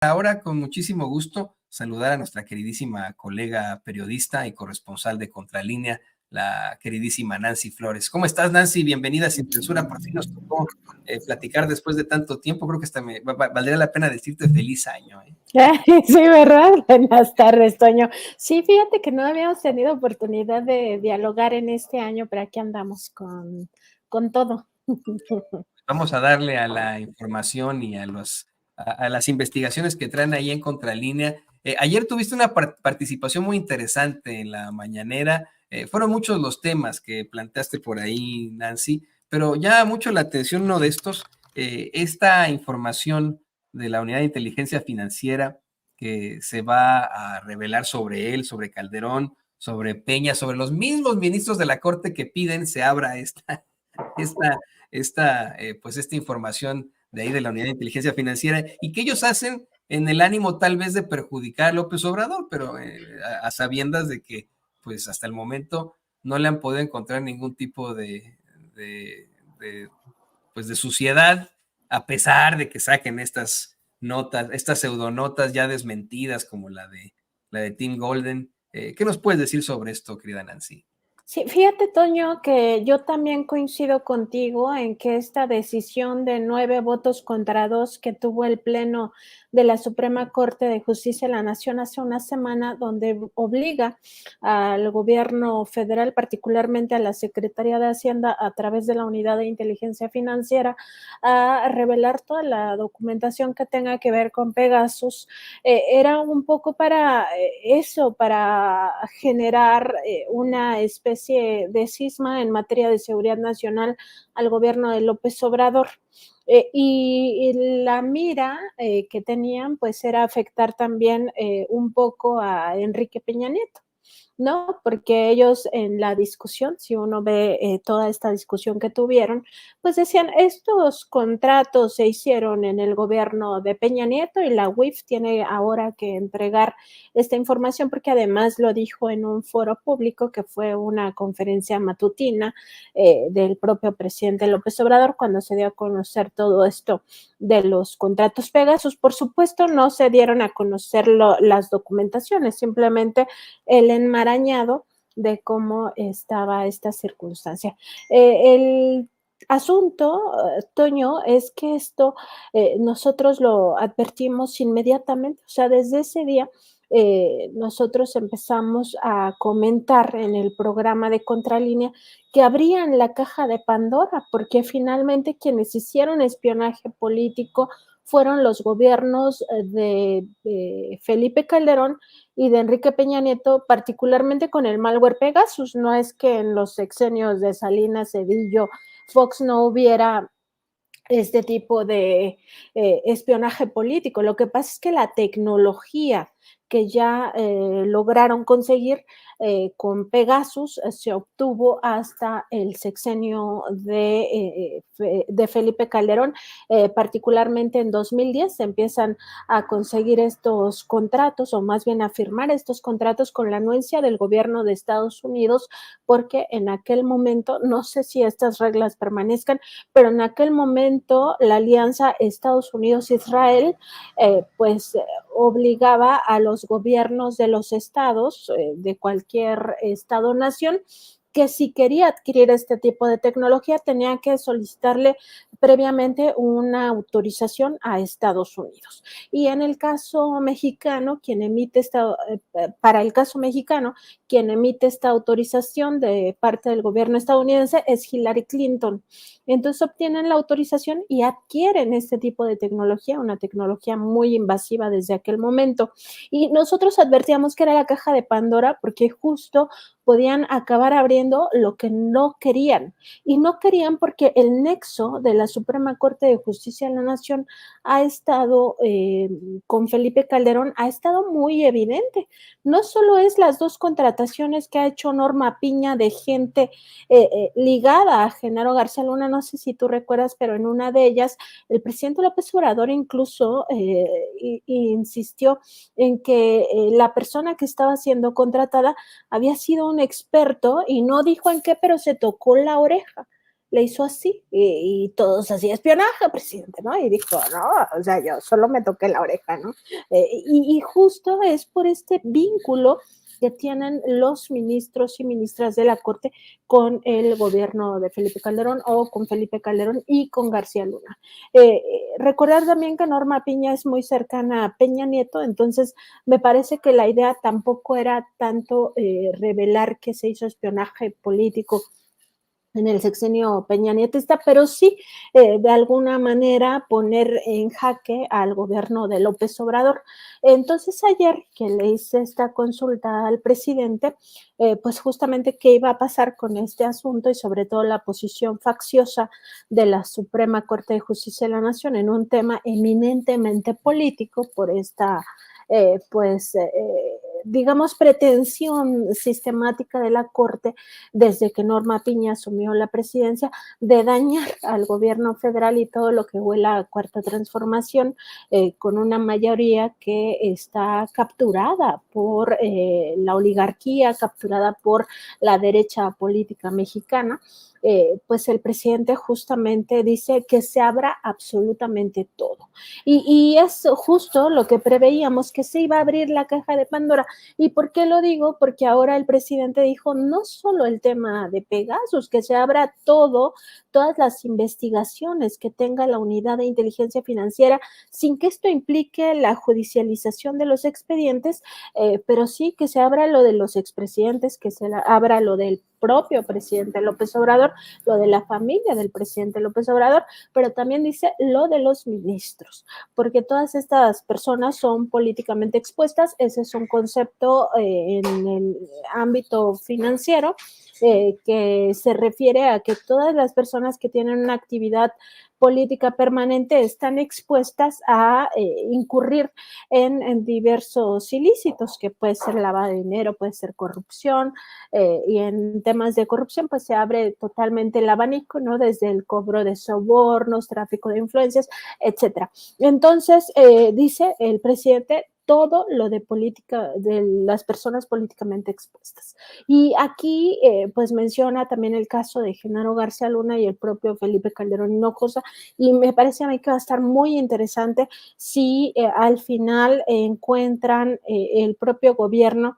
Ahora, con muchísimo gusto, saludar a nuestra queridísima colega periodista y corresponsal de Contralínea, la queridísima Nancy Flores. ¿Cómo estás, Nancy? Bienvenida Sin Censura. Por fin nos tocó platicar después de tanto tiempo. Creo que hasta valdría la pena decirte feliz año. Sí, ¿verdad? Buenas tardes, Toño. Sí, fíjate que no habíamos tenido oportunidad de dialogar en este año, pero aquí andamos con todo. Vamos a darle a la información y a las investigaciones que traen ahí en Contralínea. Ayer tuviste una participación muy interesante en la mañanera. Fueron muchos los temas que planteaste por ahí, Nancy, pero ya mucho la atención uno de estos, esta información de la Unidad de Inteligencia Financiera que se va a revelar sobre él, sobre Calderón, sobre Peña, sobre los mismos ministros de la Corte que piden se abra esta pues esta información de ahí de la Unidad de Inteligencia Financiera y que ellos hacen en el ánimo tal vez de perjudicar a López Obrador, pero a sabiendas de que pues hasta el momento no le han podido encontrar ningún tipo pues de suciedad, a pesar de que saquen estas notas, estas pseudonotas ya desmentidas como la de Tim Golden. ¿Qué nos puedes decir sobre esto, querida Nancy? Sí, fíjate, Toño, que yo también coincido contigo en que esta decisión de 9 votos contra 2 que tuvo el Pleno de la Suprema Corte de Justicia de la Nación hace una semana, donde obliga al gobierno federal, particularmente a la Secretaría de Hacienda, a través de la Unidad de Inteligencia Financiera, a revelar toda la documentación que tenga que ver con Pegasus, era un poco para eso, para generar una especie de cisma en materia de seguridad nacional al gobierno de López Obrador. Y la mira que tenían pues era afectar también un poco a Enrique Peña Nieto, ¿no? Porque ellos en la discusión, si uno ve toda esta discusión que tuvieron, pues decían, estos contratos se hicieron en el gobierno de Peña Nieto y la UIF tiene ahora que entregar esta información porque además lo dijo en un foro público que fue una conferencia matutina del propio presidente López Obrador cuando se dio a conocer todo esto de los contratos Pegasus. Por supuesto, no se dieron a conocer las documentaciones, simplemente el enmarañado de cómo estaba esta circunstancia. El asunto, Toño, es que esto nosotros lo advertimos inmediatamente, o sea, desde ese día nosotros empezamos a comentar en el programa de Contralínea que abrían la caja de Pandora, porque finalmente quienes hicieron espionaje político fueron los gobiernos de Felipe Calderón y de Enrique Peña Nieto, particularmente con el malware Pegasus. No es que en los sexenios de Salinas, Cedillo, Fox no hubiera este tipo de espionaje político. Lo que pasa es que la tecnología que ya lograron conseguir con Pegasus se obtuvo hasta el sexenio de Felipe Calderón, particularmente en 2010 se empiezan a conseguir estos contratos o más bien a firmar estos contratos con la anuencia del gobierno de Estados Unidos porque en aquel momento, no sé si estas reglas permanezcan, pero en aquel momento la alianza Estados Unidos-Israel pues obligaba a los gobiernos de los estados, de cualquier estado-nación, que si quería adquirir este tipo de tecnología tenía que solicitarle previamente una autorización a Estados Unidos. Y en el caso mexicano, para el caso mexicano, quien emite esta autorización de parte del gobierno estadounidense es Hillary Clinton. Entonces obtienen la autorización y adquieren este tipo de tecnología, una tecnología muy invasiva desde aquel momento. Y nosotros advertíamos que era la caja de Pandora porque justo podían acabar abriendo lo que no querían. Y no querían porque el nexo de la Suprema Corte de Justicia de la Nación ha estado, con Felipe Calderón, ha estado muy evidente. No solo es las 2 contrataciones que ha hecho Norma Piña de gente ligada a Genaro García Luna, no sé si tú recuerdas, pero en una de ellas el presidente López Obrador incluso insistió en que la persona que estaba siendo contratada había sido un experto y no dijo en qué, pero se tocó la oreja. le hizo así y todos así, espionaje, presidente, ¿no? Y dijo, no, o sea, yo solo me toqué la oreja, ¿no? Y justo es por este vínculo que tienen los ministros y ministras de la Corte con el gobierno de Felipe Calderón o con Felipe Calderón y con García Luna. Recordar también que Norma Piña es muy cercana a Peña Nieto, entonces me parece que la idea tampoco era tanto revelar que se hizo espionaje político en el sexenio peñanietista, pero sí de alguna manera poner en jaque al gobierno de López Obrador. Entonces ayer que le hice esta consulta al presidente, pues justamente qué iba a pasar con este asunto y sobre todo la posición facciosa de la Suprema Corte de Justicia de la Nación en un tema eminentemente político por esta pues digamos, pretensión sistemática de la Corte desde que Norma Piña asumió la presidencia de dañar al gobierno federal y todo lo que huela a cuarta transformación con una mayoría que está capturada por la oligarquía, capturada por la derecha política mexicana. Pues el presidente justamente dice que se abra absolutamente todo. Y es justo lo que preveíamos, que se iba a abrir la caja de Pandora. ¿Y por qué lo digo? Porque ahora el presidente dijo no solo el tema de Pegasus, que se abra todo, todas las investigaciones que tenga la unidad de inteligencia financiera, sin que esto implique la judicialización de los expedientes, pero sí que se abra lo de los expresidentes, que se abra lo del propio presidente López Obrador, lo de la familia del presidente López Obrador, pero también dice lo de los ministros, porque todas estas personas son políticamente expuestas, ese es un concepto en el ámbito financiero que se refiere a que todas las personas que tienen una actividad política permanente están expuestas a incurrir en diversos ilícitos, que puede ser lavado de dinero, puede ser corrupción, y en temas de corrupción pues se abre totalmente el abanico, ¿no? Desde el cobro de sobornos, tráfico de influencias, etcétera. Entonces, dice el presidente, todo lo de política, de las personas políticamente expuestas. Y aquí, pues menciona también el caso de Genaro García Luna y el propio Felipe Calderón Hinojosa, y me parece a mí que va a estar muy interesante si al final encuentran el propio gobierno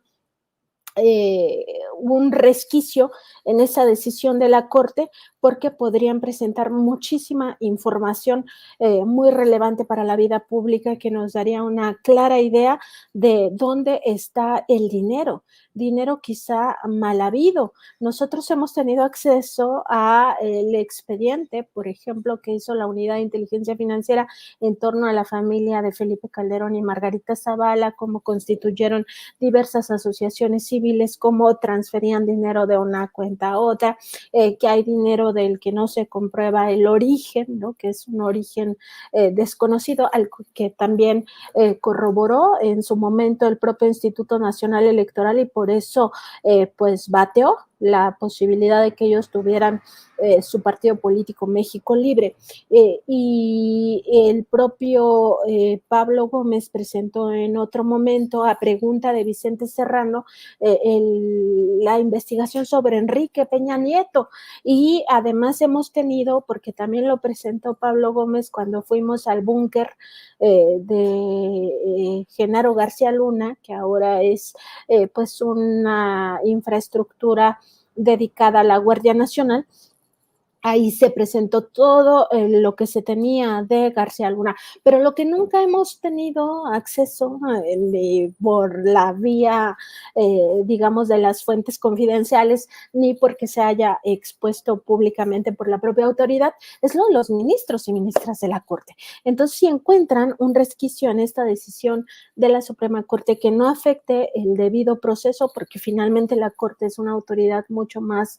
un resquicio en esa decisión de la Corte, porque podrían presentar muchísima información muy relevante para la vida pública que nos daría una clara idea de dónde está el dinero quizá mal habido. Nosotros hemos tenido acceso a el expediente, por ejemplo, que hizo la Unidad de Inteligencia Financiera en torno a la familia de Felipe Calderón y Margarita Zavala, cómo constituyeron diversas asociaciones civiles, cómo transferían dinero de una cuenta a otra, que hay dinero del que no se comprueba el origen, ¿no? Que es un origen desconocido, al que también corroboró en su momento el propio Instituto Nacional Electoral, y por eso pues bateó la posibilidad de que ellos tuvieran su partido político México Libre. Y el propio Pablo Gómez presentó en otro momento, a pregunta de Vicente Serrano, la investigación sobre Enrique Peña Nieto. Y además hemos tenido, porque también lo presentó Pablo Gómez cuando fuimos al búnker de Genaro García Luna, que ahora es pues una infraestructura dedicada a la Guardia Nacional. Ahí se presentó todo lo que se tenía de García Luna, pero lo que nunca hemos tenido acceso por la vía, digamos, de las fuentes confidenciales, ni porque se haya expuesto públicamente por la propia autoridad, es lo de los ministros y ministras de la Corte. Entonces, si encuentran un resquicio en esta decisión de la Suprema Corte que no afecte el debido proceso, porque finalmente la Corte es una autoridad mucho más,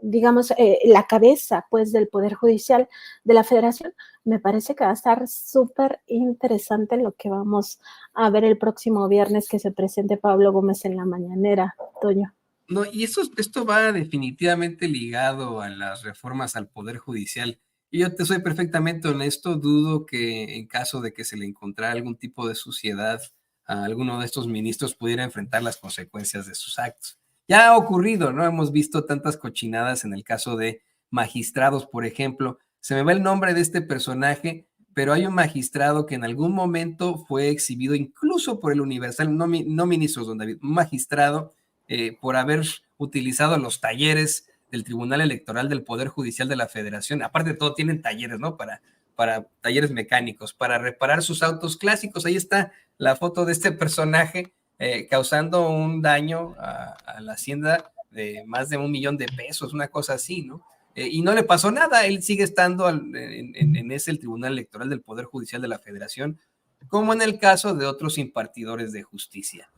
digamos, la cabeza pues del Poder Judicial de la Federación, me parece que va a estar súper interesante lo que vamos a ver el próximo viernes que se presente Pablo Gómez en la mañanera, Toño. No, y esto va definitivamente ligado a las reformas al Poder Judicial. Y yo te soy perfectamente honesto, dudo que en caso de que se le encontrara algún tipo de suciedad a alguno de estos ministros pudiera enfrentar las consecuencias de sus actos. Ya ha ocurrido, ¿no? Hemos visto tantas cochinadas en el caso de magistrados, por ejemplo. Se me va el nombre de este personaje, pero hay un magistrado que en algún momento fue exhibido incluso por el Universal, no ministros, don David, un magistrado por haber utilizado los talleres del Tribunal Electoral del Poder Judicial de la Federación. Aparte de todo, tienen talleres, ¿no? Para talleres mecánicos, para reparar sus autos clásicos. Ahí está la foto de este personaje causando un daño a la hacienda de más de 1 millón de pesos, una cosa así, ¿no? Y no le pasó nada, él sigue estando en ese el Tribunal Electoral del Poder Judicial de la Federación, como en el caso de otros impartidores de justicia.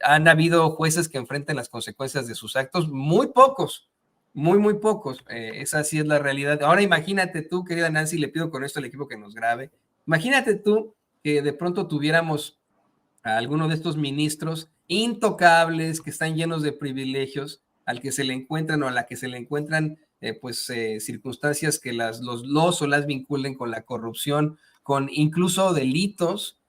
Han habido jueces que enfrentan las consecuencias de sus actos, muy pocos, muy pocos. Esa sí es la realidad. Ahora imagínate tú, querida Nancy, le pido con esto al equipo que nos grabe, imagínate tú que de pronto tuviéramos a alguno de estos ministros intocables que están llenos de privilegios, al que se le encuentran o a la que se le encuentran circunstancias que los o las vinculen con la corrupción, con incluso delitos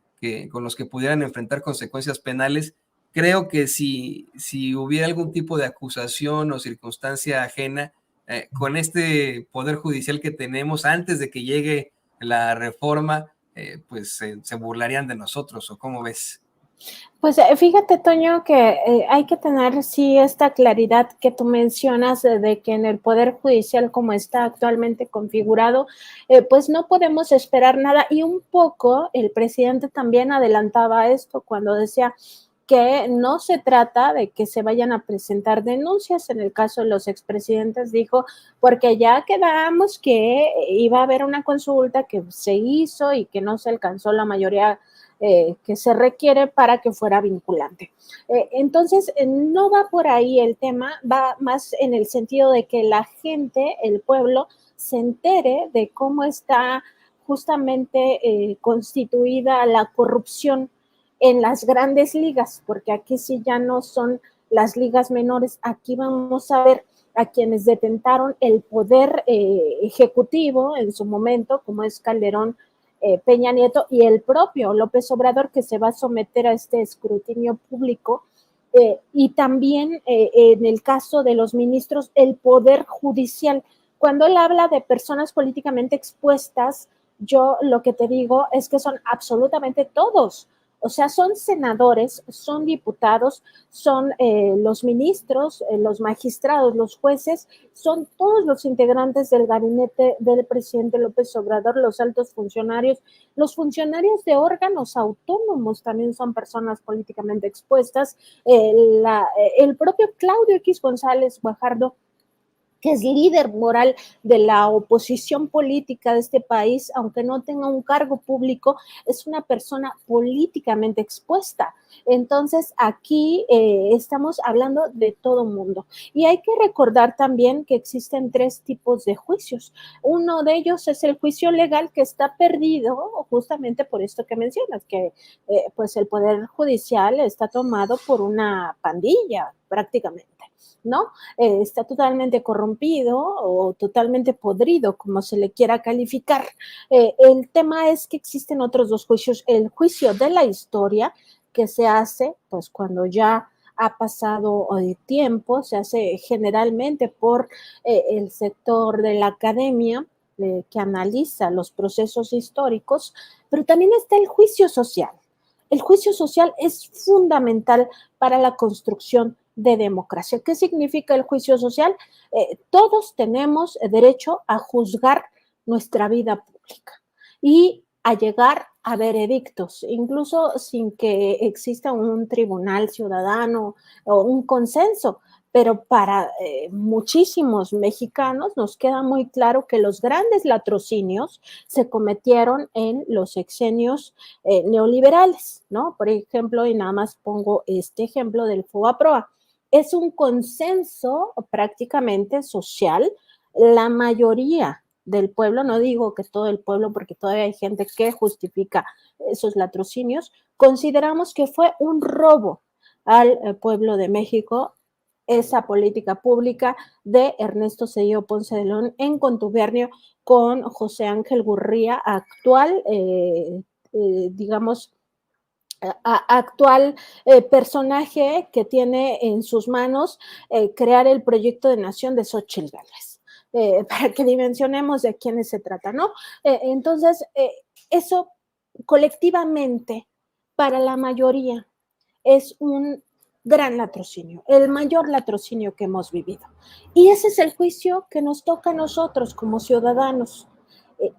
con los que pudieran enfrentar consecuencias penales. Creo que si hubiera algún tipo de acusación o circunstancia ajena, con este poder judicial que tenemos antes de que llegue la reforma, se burlarían de nosotros, ¿o cómo ves? Pues fíjate, Toño, que hay que tener sí esta claridad que tú mencionas de que en el Poder Judicial como está actualmente configurado, pues no podemos esperar nada. Y un poco el presidente también adelantaba esto cuando decía que no se trata de que se vayan a presentar denuncias. En el caso de los expresidentes dijo, porque ya quedamos que iba a haber una consulta que se hizo y que no se alcanzó la mayoría que se requiere para que fuera vinculante. Entonces, no va por ahí el tema, va más en el sentido de que la gente, el pueblo, se entere de cómo está justamente constituida la corrupción en las grandes ligas, porque aquí sí ya no son las ligas menores, aquí vamos a ver a quienes detentaron el poder ejecutivo en su momento, como es Calderón, Peña Nieto y el propio López Obrador, que se va a someter a este escrutinio público, y también en el caso de los ministros, el Poder Judicial. Cuando él habla de personas políticamente expuestas, yo lo que te digo es que son absolutamente todos. O sea, son senadores, son diputados, son los ministros, los magistrados, los jueces, son todos los integrantes del gabinete del presidente López Obrador, los altos funcionarios, los funcionarios de órganos autónomos también son personas políticamente expuestas. El propio Claudio X González Guajardo, que es líder moral de la oposición política de este país, aunque no tenga un cargo público, es una persona políticamente expuesta. Entonces, aquí estamos hablando de todo mundo. Y hay que recordar también que existen 3 tipos de juicios. Uno de ellos es el juicio legal, que está perdido justamente por esto que mencionas, que pues el Poder Judicial está tomado por una pandilla prácticamente, ¿no? Está totalmente corrompido o totalmente podrido, como se le quiera calificar. El tema es que existen otros 2 juicios. El juicio de la historia, que se hace pues cuando ya ha pasado tiempo, se hace generalmente por el sector de la academia, que analiza los procesos históricos, pero también está el juicio social. El juicio social es fundamental para la construcción de democracia. ¿Qué significa el juicio social? Todos tenemos derecho a juzgar nuestra vida pública y a llegar a veredictos, incluso sin que exista un tribunal ciudadano o un consenso. Pero para muchísimos mexicanos nos queda muy claro que los grandes latrocinios se cometieron en los sexenios neoliberales, ¿no? Por ejemplo, y nada más pongo este ejemplo del FOBAPROA. Es un consenso prácticamente social. La mayoría del pueblo, no digo que todo el pueblo, porque todavía hay gente que justifica esos latrocinios, consideramos que fue un robo al pueblo de México esa política pública de Ernesto Zedillo Ponce de León en contubernio con José Ángel Gurría, actual, digamos, actual personaje que tiene en sus manos crear el proyecto de nación de Xóchitl Gálvez. para que dimensionemos de quiénes se trata, ¿no? Entonces, eso colectivamente, para la mayoría, es un gran latrocinio, el mayor latrocinio que hemos vivido. Y ese es el juicio que nos toca a nosotros como ciudadanos.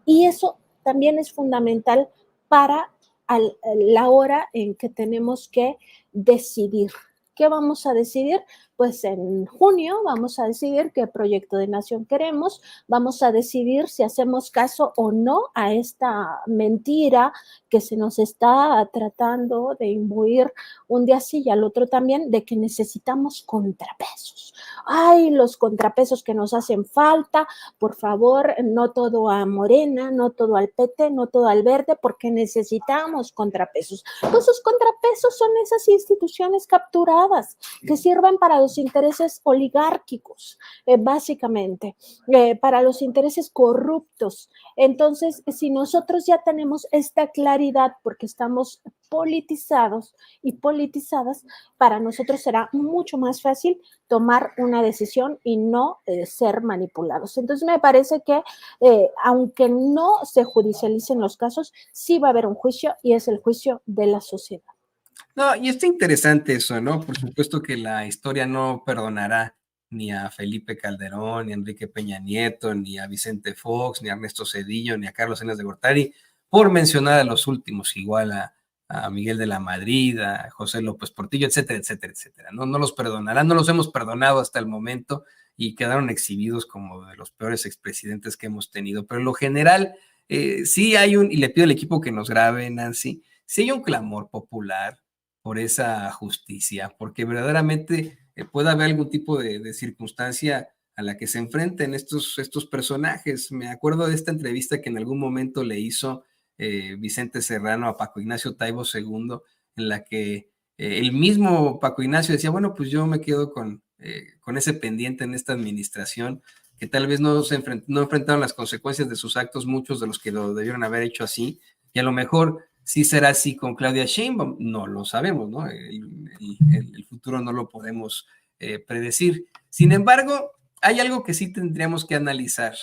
Y eso también es fundamental para la hora en que tenemos que decidir. ¿Qué vamos a decidir? Pues en junio vamos a decidir qué proyecto de nación queremos, vamos a decidir si hacemos caso o no a esta mentira que se nos está tratando de imbuir un día sí y al otro también, de que necesitamos contrapesos. Ay, los contrapesos que nos hacen falta, por favor, no todo a Morena, no todo al PT, no todo al Verde, porque necesitamos contrapesos. Pues sus contrapesos son esas instituciones capturadas que sirven para los intereses oligárquicos, básicamente, para los intereses corruptos. Entonces, si nosotros ya tenemos esta claridad, porque estamos politizados y politizadas, para nosotros será mucho más fácil tomar una decisión y no ser manipulados. Entonces me parece que aunque no se judicialicen los casos, sí va a haber un juicio y es el juicio de la sociedad. No, y está interesante eso, ¿no? Por supuesto que la historia no perdonará ni a Felipe Calderón, ni a Enrique Peña Nieto, ni a Vicente Fox, ni a Ernesto Zedillo, ni a Carlos Salinas de Gortari, por mencionar a los últimos, igual a Miguel de la Madrid, a José López Portillo, etcétera, etcétera, etcétera. No, no los perdonarán, no los hemos perdonado hasta el momento y quedaron exhibidos como de los peores expresidentes que hemos tenido. Pero en lo general, sí hay y le pido al equipo que nos grabe, Nancy, sí hay un clamor popular por esa justicia, porque verdaderamente puede haber algún tipo de circunstancia a la que se enfrenten estos personajes. Me acuerdo de esta entrevista que en algún momento le hizo Vicente Serrano a Paco Ignacio Taibo II, en la que el mismo Paco Ignacio decía, bueno, pues yo me quedo con ese pendiente en esta administración, que tal vez no enfrentaron las consecuencias de sus actos, muchos de los que lo debieron haber hecho así, y a lo mejor si será así con Claudia Sheinbaum, no lo sabemos, ¿no? El futuro no lo podemos predecir. Sin embargo, hay algo que sí tendríamos que analizar.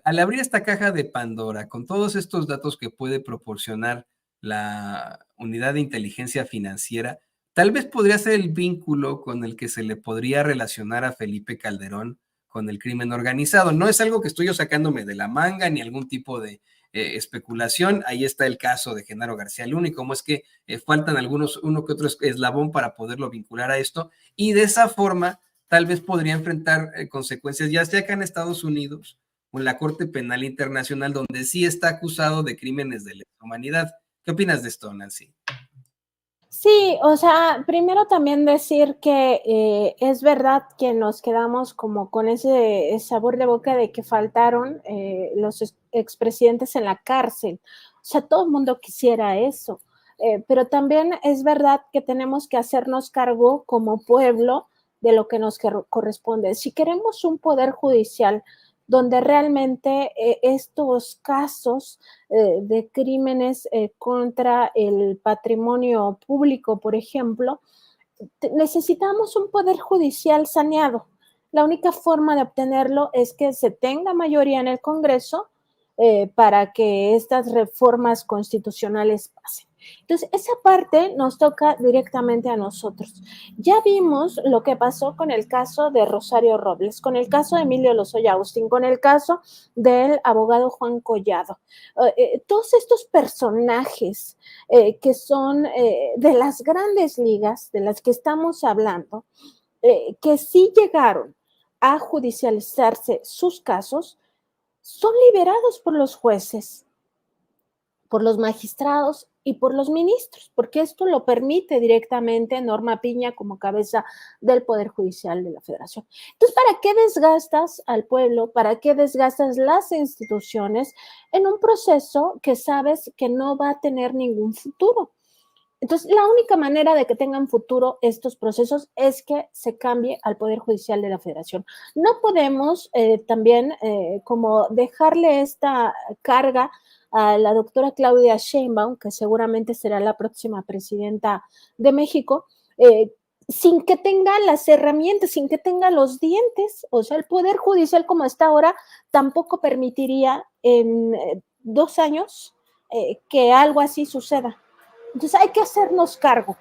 Al abrir esta caja de Pandora, con todos estos datos que puede proporcionar la unidad de inteligencia financiera, tal vez podría ser el vínculo con el que se le podría relacionar a Felipe Calderón con el crimen organizado. No es algo que estoy yo sacándome de la manga ni algún tipo de especulación. Ahí está el caso de Genaro García Luna y cómo es que faltan uno que otro eslabón para poderlo vincular a esto, y de esa forma tal vez podría enfrentar consecuencias, ya sea acá en Estados Unidos o en la Corte Penal Internacional, donde sí está acusado de crímenes de lesa humanidad. ¿Qué opinas de esto, Nancy? Sí, o sea, primero también decir que es verdad que nos quedamos como con ese sabor de boca de que faltaron los expresidentes en la cárcel. O sea, todo el mundo quisiera eso. Pero también es verdad que tenemos que hacernos cargo como pueblo de lo que nos corresponde. Si queremos un poder judicial donde realmente estos casos de crímenes contra el patrimonio público, por ejemplo, necesitamos un poder judicial saneado. La única forma de obtenerlo es que se tenga mayoría en el Congreso para que estas reformas constitucionales pasen. Entonces, esa parte nos toca directamente a nosotros. Ya vimos lo que pasó con el caso de Rosario Robles, con el caso de Emilio Lozoya Austin, con el caso del abogado Juan Collado. Todos estos personajes que son de las grandes ligas de las que estamos hablando, que sí llegaron a judicializarse sus casos, son liberados por los jueces, por los magistrados y por los ministros, porque esto lo permite directamente Norma Piña como cabeza del Poder Judicial de la Federación. Entonces, ¿para qué desgastas al pueblo? ¿Para qué desgastas las instituciones en un proceso que sabes que no va a tener ningún futuro? Entonces, la única manera de que tengan futuro estos procesos es que se cambie al Poder Judicial de la Federación. No podemos también como dejarle esta carga a la doctora Claudia Sheinbaum, que seguramente será la próxima presidenta de México, sin que tenga las herramientas, sin que tenga los dientes. O sea, el Poder Judicial como está ahora tampoco permitiría en 2 años que algo así suceda. Entonces hay que hacernos cargo,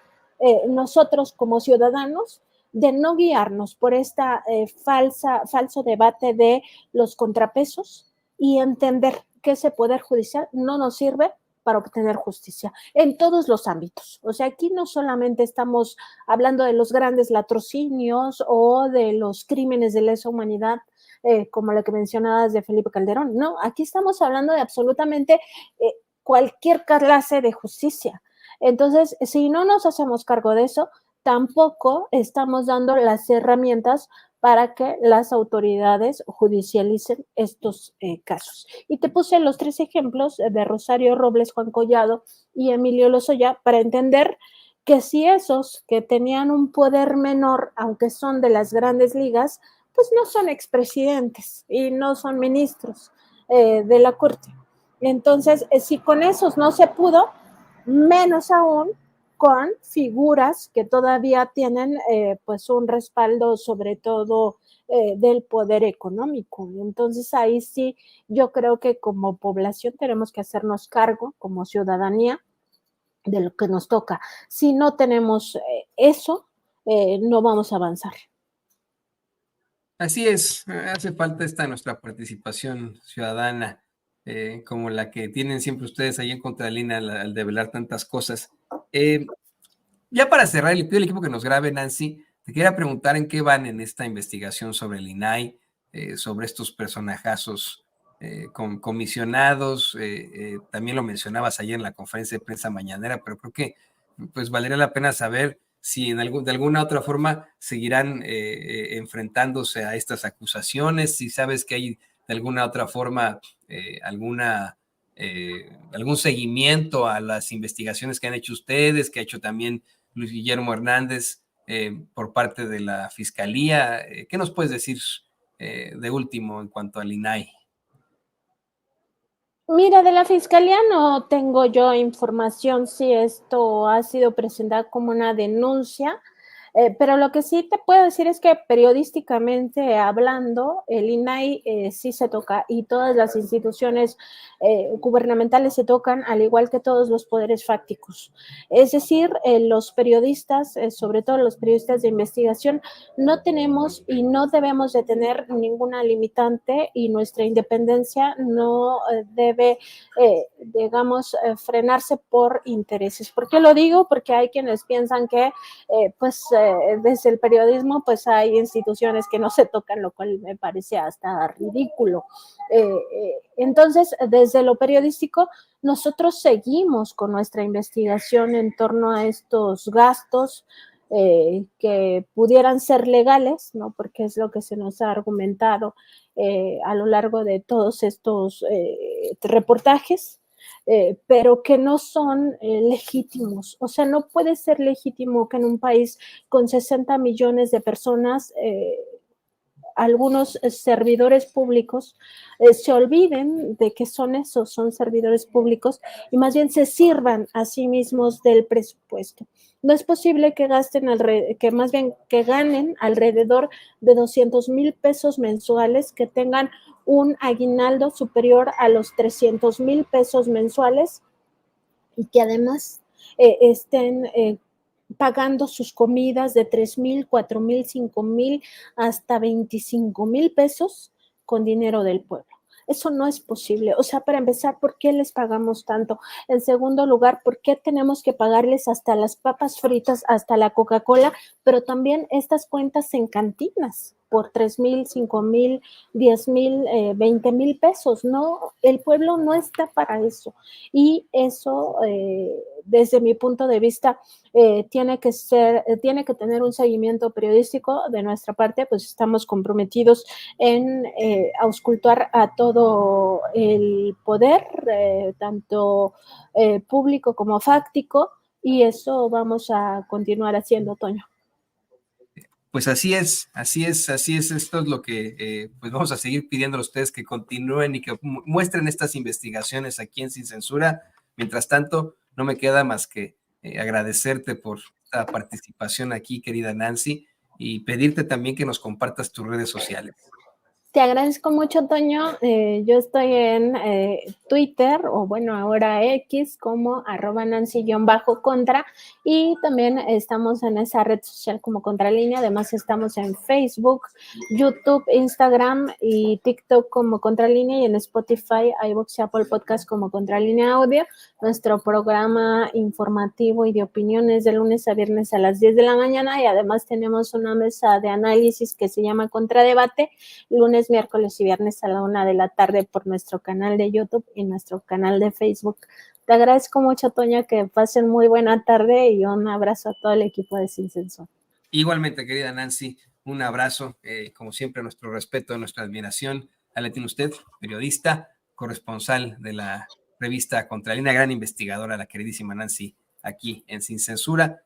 nosotros como ciudadanos, de no guiarnos por esta falso debate de los contrapesos y entender que ese Poder Judicial no nos sirve para obtener justicia en todos los ámbitos. O sea, aquí no solamente estamos hablando de los grandes latrocinios o de los crímenes de lesa humanidad, como lo que mencionabas de Felipe Calderón. No, aquí estamos hablando de absolutamente cualquier clase de justicia. Entonces, si no nos hacemos cargo de eso, tampoco estamos dando las herramientas para que las autoridades judicialicen estos casos. Y te puse los 3 ejemplos de Rosario Robles, Juan Collado y Emilio Lozoya para entender que si esos que tenían un poder menor, aunque son de las grandes ligas, pues no son expresidentes y no son ministros de la Corte. Entonces, si con esos no se pudo, menos aún con figuras que todavía tienen pues un respaldo sobre todo del poder económico. Entonces ahí sí yo creo que como población tenemos que hacernos cargo como ciudadanía de lo que nos toca. Si no tenemos eso, no vamos a avanzar. Así es, hace falta esta nuestra participación ciudadana, como la que tienen siempre ustedes ahí en Contralínea al develar tantas cosas. Ya para cerrar, le pido al equipo que nos grabe, Nancy, te quería preguntar en qué van en esta investigación sobre el INAI, sobre estos personajazos comisionados. También lo mencionabas ayer en la conferencia de prensa mañanera, pero creo que pues valdría la pena saber si de alguna otra forma seguirán enfrentándose a estas acusaciones, si sabes que hay de alguna otra forma algún seguimiento a las investigaciones que han hecho ustedes, que ha hecho también Luis Guillermo Hernández por parte de la Fiscalía. ¿Qué nos puedes decir de último en cuanto al INAI? Mira, de la fiscalía no tengo yo información si esto ha sido presentado como una denuncia, pero lo que sí te puedo decir es que periodísticamente hablando, el INAI sí se toca y todas las instituciones gubernamentales se tocan, al igual que todos los poderes fácticos. Es decir, los periodistas, sobre todo los periodistas de investigación, no tenemos y no debemos de tener ninguna limitante y nuestra independencia no debe, digamos, frenarse por intereses. ¿Por qué lo digo? Porque hay quienes piensan que, desde el periodismo, pues hay instituciones que no se tocan, lo cual me parece hasta ridículo. Entonces, desde lo periodístico, nosotros seguimos con nuestra investigación en torno a estos gastos que pudieran ser legales, ¿no? Porque es lo que se nos ha argumentado a lo largo de todos estos reportajes, pero que no son legítimos. O sea, no puede ser legítimo que en un país con 60 millones de personas algunos servidores públicos se olviden de que son esos, son servidores públicos y más bien se sirvan a sí mismos del presupuesto. No es posible que gasten, que más bien que ganen alrededor de 200,000 pesos mensuales, que tengan un aguinaldo superior a los 300,000 pesos mensuales y que además estén pagando sus comidas de 3,000, 4,000, 5,000, hasta 25,000 pesos con dinero del pueblo. Eso no es posible. O sea, para empezar, ¿por qué les pagamos tanto? En segundo lugar, ¿por qué tenemos que pagarles hasta las papas fritas, hasta la Coca-Cola, pero también estas cuentas en cantinas por 3,000, 5,000, 10,000, 20,000 pesos? No, el pueblo no está para eso. Y eso, desde mi punto de vista, tiene que tener un seguimiento periodístico de nuestra parte, pues estamos comprometidos en auscultar a todo el poder, tanto público como fáctico, y eso vamos a continuar haciendo, Toño. Pues así es, así es, así es. Esto es lo que pues vamos a seguir pidiendo a ustedes que continúen y que muestren estas investigaciones aquí en Sin Censura. Mientras tanto, no me queda más que agradecerte esta participación aquí, querida Nancy, y pedirte también que nos compartas tus redes sociales. Te agradezco mucho, Toño. Yo estoy en Twitter, o bueno, ahora X, como @Nancy_contra, y también estamos en esa red social como Contralínea. Además, estamos en Facebook, YouTube, Instagram y TikTok como Contralínea, y en Spotify, iVoox y Apple Podcast como Contralínea Audio. Nuestro programa informativo y de opiniones de lunes a viernes a las 10 de la mañana, y además tenemos una mesa de análisis que se llama Contradebate, lunes, miércoles y viernes a la 1 de la tarde por nuestro canal de YouTube y nuestro canal de Facebook. Te agradezco mucho, Toña, que pasen muy buena tarde, y un abrazo a todo el equipo de Sin Censura. Igualmente, querida Nancy, un abrazo, como siempre, nuestro respeto, nuestra admiración. Ahí la tiene usted, periodista, corresponsal de la revista Contralínea, gran investigadora, la queridísima Nancy, aquí en Sin Censura.